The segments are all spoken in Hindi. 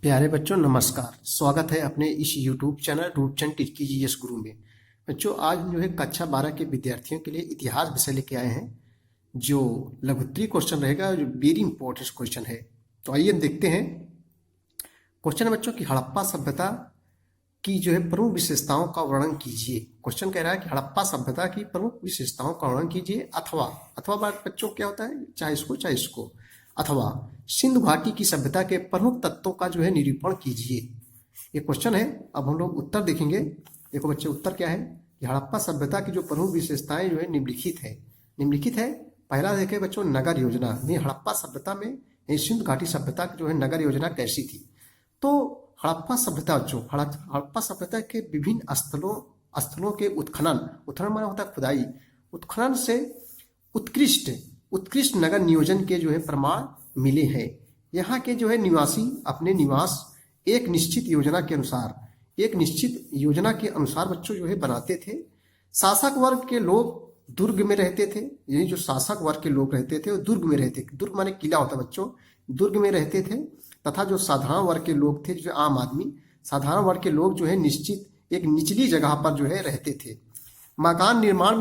प्यारे बच्चों नमस्कार। स्वागत है अपने इस YouTube चैनल रूपचंद टिटकी जीएस गुरु में। बच्चों आज हम जो है कक्षा 12 के विद्यार्थियों के लिए इतिहास विषय लेके आए हैं, जो लघुत्तरीय क्वेश्चन रहेगा, जो वेरी इंपॉर्टेंट क्वेश्चन है। तो आइए देखते हैं। क्वेश्चन है बच्चों की हड़प्पा सभ्यता की जो है प्रमुख विशेषताओं का वर्णन कीजिए। क्वेश्चन कह रहा है कि हड़प्पा सभ्यता की प्रमुख विशेषताओं का वर्णन कीजिए, अथवा बात बच्चों क्या होता है, चाहे इसको अथवा सिंधु घाटी की सभ्यता के प्रमुख तत्वों का जो है निरूपण कीजिए। ये क्वेश्चन है। अब हम लोग उत्तर देखेंगे। देखो बच्चे उत्तर क्या है कि हड़प्पा सभ्यता की जो प्रमुख विशेषताएं जो है निम्नलिखित है। पहला देखे बच्चों नगर योजना। नहीं, हड़प्पा सभ्यता में सिंधु घाटी सभ्यता की जो है नगर योजना कैसी थी। तो हड़प्पा सभ्यता बच्चों, हड़प्पा सभ्यता के विभिन्न स्थलों के उत्खनन माना होता है खुदाई, उत्खनन से उत्कृष्ट नगर नियोजन के जो है प्रमाण मिले हैं। यहाँ के जो है निवासी अपने निवास एक निश्चित योजना के अनुसार बच्चों जो है बनाते थे। शासक वर्ग के लोग दुर्ग में रहते थे। यानी जो शासक वर्ग के लोग रहते थे वो दुर्ग में रहते थे। दुर्ग माने किला होता बच्चों, दुर्ग में रहते थे। तथा जो साधारण वर्ग के लोग थे, जो आम आदमी, साधारण वर्ग के लोग जो है निश्चित एक निचली जगह पर जो है रहते थे। मकान निर्माण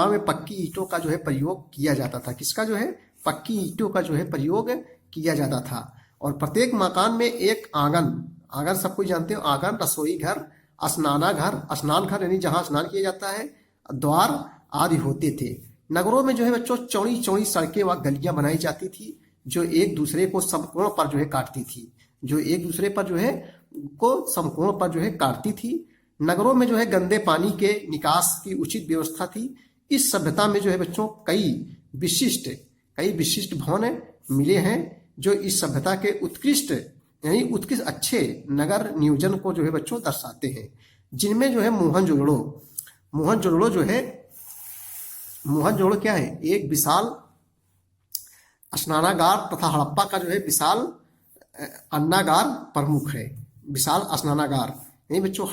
में पक्की ईंटों का जो है प्रयोग किया जाता था। किसका जो है, पक्की ईंटों का जो है प्रयोग किया जाता था। और प्रत्येक मकान में एक आंगन सब कोई जानते हो, आंगन, रसोई घर, स्नान घर यानी जहाँ स्नान किया जाता है, द्वार आदि होते थे। नगरों में जो है बच्चों चौड़ी चौड़ी सड़कें व गलियां बनाई जाती थी, जो एक दूसरे को समकोण पर जो है काटती थी। नगरों में जो है गंदे पानी के निकास की उचित व्यवस्था थी। इस सभ्यता में जो है बच्चों कई विशिष्ट भवन मिले हैं, जो इस सभ्यता के उत्कृष्ट अच्छे नगर नियोजन को जो है बच्चों दर्शाते हैं। जिनमें जो है मोहनजोदड़ो क्या है, एक विशाल स्नानागार तथा हड़प्पा का जो है विशाल अन्नागार प्रमुख है। विशाल स्नानागार नहीं बच्चों,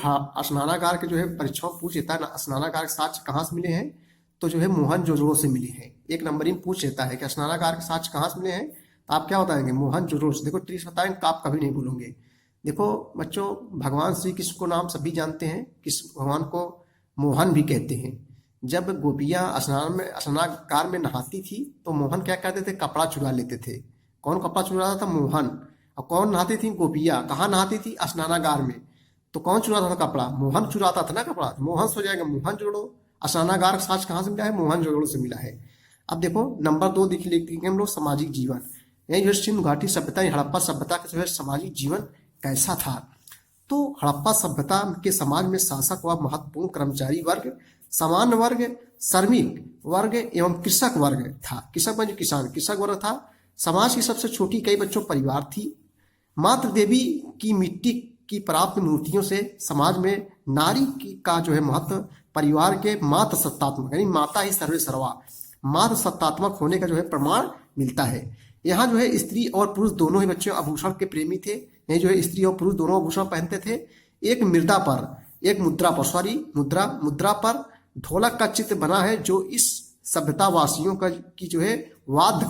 स्नानागार के जो है परीक्षाओं पूछ लेता है ना, स्नानागार के साक्ष्य कहाँ से मिले हैं, तो जो है मोहनजोदड़ो से मिले हैं। एक नंबर में पूछ लेता है कि स्नानागार के साक्ष्य कहाँ से मिले हैं, तो आप क्या बताएंगे, मोहनजोदड़ो से। देखो ट्रिक्स बताएंगे तो आप कभी नहीं भूलोगे। देखो बच्चों, भगवान श्री कृष्ण को नाम सभी जानते हैं, कृष्ण भगवान को मोहन भी कहते हैं। जब गोपियां स्नानागार में नहाती थी तो मोहन क्या करते थे, कपड़ा चुरा लेते थे। कौन कपड़ा चुराता था, मोहन। और कौन नहाती थी, गोपियां। कहाँ नहाती थी, स्नानागार में। तो कौन चुराता था कपड़ा, मोहन चुराता था ना कपड़ा। मोहन सो जाएगा मोहनजोदड़ो। स्नानागार का साक्ष्य कहाँ से मिला है, मोहनजोदड़ो से मिला है। अब देखो नंबर 2 लिखेंगे हम लोग, सामाजिक जीवन। यही जो सिंधु घाटी सभ्यता, हड़प्पा सभ्यता का जो है सामाजिक जीवन कैसा था। तो हड़प्पा सभ्यता के समाज में शासक व महत्वपूर्ण कर्मचारी वर्ग, सामान्य वर्ग, श्रमिक वर्ग एवं कृषक वर्ग था। कृषक वर्ग था। समाज की सबसे छोटी कई बच्चों परिवार थी। मातृ देवी की मिट्टी की प्राप्त मूर्तियों से समाज में नारी का जो है महत्व, परिवार के मातृ सत्तात्मक यानी माता ही सर्वे सर्वा, मातृ सत्तात्मक होने का जो है प्रमाण मिलता है। यहाँ जो है स्त्री और पुरुष दोनों ही बच्चे आभूषण के प्रेमी थे। यही जो है स्त्री और पुरुष दोनों आभूषण पहनते थे। एक मुद्रा पर ढोलक का चित्र बना है, जो इस सभ्यता वासियों की जो है वाद्य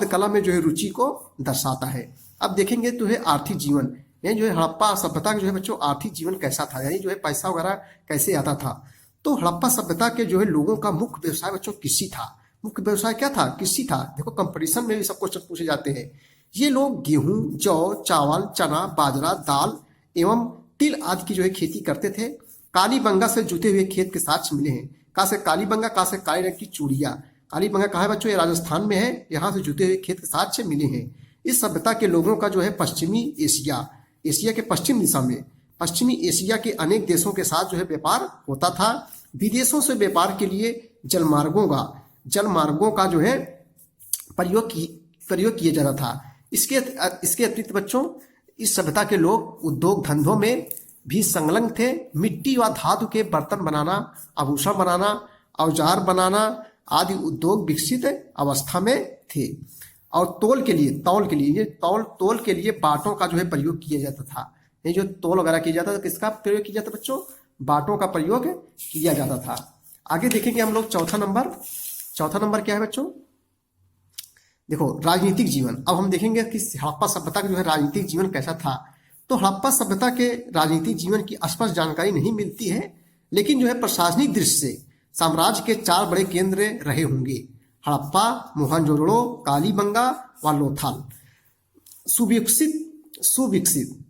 कला में जो है रुचि को दर्शाता है। अब देखेंगे तो है आर्थिक जीवन। ये जो है हड़प्पा सभ्यता का जो है बच्चों आर्थिक जीवन कैसा था, यानी जो है पैसा वगैरह कैसे आता था। तो हड़प्पा सभ्यता के जो है लोगों का मुख्य व्यवसाय बच्चों कृषि था। मुख्य व्यवसाय क्या था, कृषि था। देखो कंपटीशन में भी सब क्वेश्चन पूछे जाते हैं। ये लोग गेहूं, जौ, चावल, चना, बाजरा, दाल एवं तिल आदि की जो है खेती करते थे। कालीबंगा से जुते हुए खेत के साक्ष्य मिले हैं। कहाँ से कालीबंगा, कहाँ से काले रंग की चूड़ियां। कालीबंगा कहाँ है बच्चों, ये राजस्थान में है। यहाँ से जुते हुए खेत के साक्ष्य मिले हैं। इस सभ्यता के लोगों का जो है एशिया के पश्चिम दिशा में पश्चिमी एशिया के अनेक देशों के साथ जो है व्यापार होता था। विदेशों से व्यापार के लिए जलमार्गों का जो है प्रयोग किया जाता था। इसके अतिरिक्त बच्चों इस सभ्यता के लोग उद्योग धंधों में भी संलग्न थे। मिट्टी व धातु के बर्तन बनाना, आभूषण बनाना, औजार बनाना आदि उद्योग विकसित अवस्था में थे। और तौल के लिए बाटों का जो है प्रयोग किया जाता था। ये जो तौल वगैरह किया जाता था, किसका प्रयोग किया जाता बच्चों, बाटों का प्रयोग किया जाता था। आगे देखेंगे हम लोग चौथा नंबर क्या है बच्चों, देखो राजनीतिक जीवन, अब हम देखेंगे कि हड़प्पा सभ्यता का जो है राजनीतिक जीवन कैसा था। तो हड़प्पा सभ्यता के राजनीतिक जीवन की स्पष्ट जानकारी नहीं मिलती है, लेकिन जो है प्रशासनिक दृष्टि से साम्राज्य के 4 बड़े केंद्र रहे होंगे: हड़प्पा, मोहनजोदड़ो, कालीबंगा व लोथाल। सुविकसित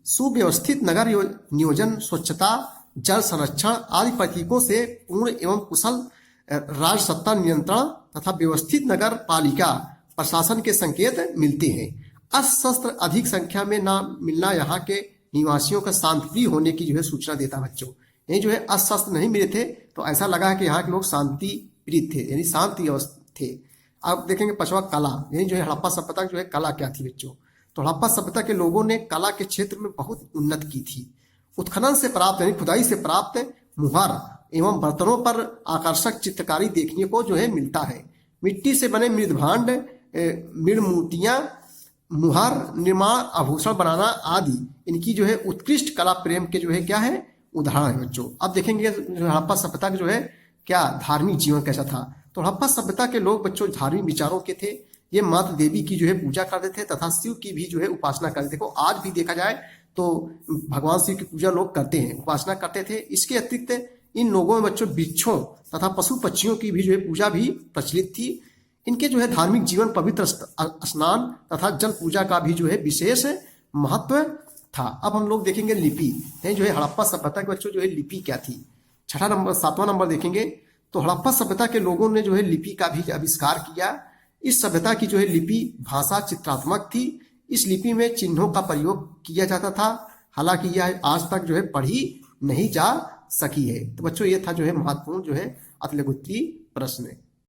सुव्यवस्थित नगर नियोजन, स्वच्छता, जल संरक्षण आदि प्रतीकों से पूर्ण एवं कुशल राजसत्ता नियंत्रण तथा व्यवस्थित नगर पालिका प्रशासन के संकेत मिलते हैं। अस्त्र अधिक संख्या में न मिलना यहाँ के निवासियों का शांतिप्रिय होने की जो है सूचना देता बच्चों। यानी जो है अस्त्र नहीं मिले थे तो ऐसा लगा है कि यहाँ के लोग शांति प्रिय थे, यानी शांति थे। अब देखेंगे पचवा कला, यानी जो है हड़प्पा सभ्यता जो है कला क्या थी बच्चों। तो हड़प्पा सभ्यता के लोगों ने कला के क्षेत्र में बहुत उन्नति की थी। उत्खनन से प्राप्त यानी खुदाई से प्राप्त मुहर एवं बर्तनों पर आकर्षक चित्रकारी देखने को जो है मिलता है। मिट्टी से बने मृदभांड, मृद मूर्तियां, मुहर निर्माण, आभूषण बनाना आदि इनकी जो है उत्कृष्ट कला प्रेम के जो है क्या है उदाहरण है बच्चों। अब देखेंगे हड़प्पा सभ्यता का जो है क्या धार्मिक जीवन कैसा था। तो हड़प्पा सभ्यता के लोग बच्चों धार्मिक विचारों के थे। ये माता देवी की जो है पूजा करते थे तथा शिव की भी जो है उपासना करते थे। आज भी देखा जाए तो भगवान शिव की पूजा लोग करते हैं, उपासना करते थे। इसके अतिरिक्त इन लोगों में बच्चों वृक्षों तथा पशु पक्षियों की भी जो है पूजा भी प्रचलित थी। इनके जो है धार्मिक जीवन पवित्र स्नान तथा जल पूजा का भी जो है विशेष महत्व था। अब हम लोग देखेंगे लिपि, जो है हड़प्पा सभ्यता के बच्चों जो है लिपि क्या थी। 7वां नंबर देखेंगे तो हड़प्पा सभ्यता के लोगों ने जो है लिपि का भी आविष्कार किया। इस सभ्यता की जो है लिपि भाषा चित्रात्मक थी। इस लिपि में चिन्हों का प्रयोग किया जाता था, हालांकि यह आज तक जो है पढ़ी नहीं जा सकी है। तो बच्चों ये था जो है महत्वपूर्ण जो है अतिलघुत्तरीय प्रश्न।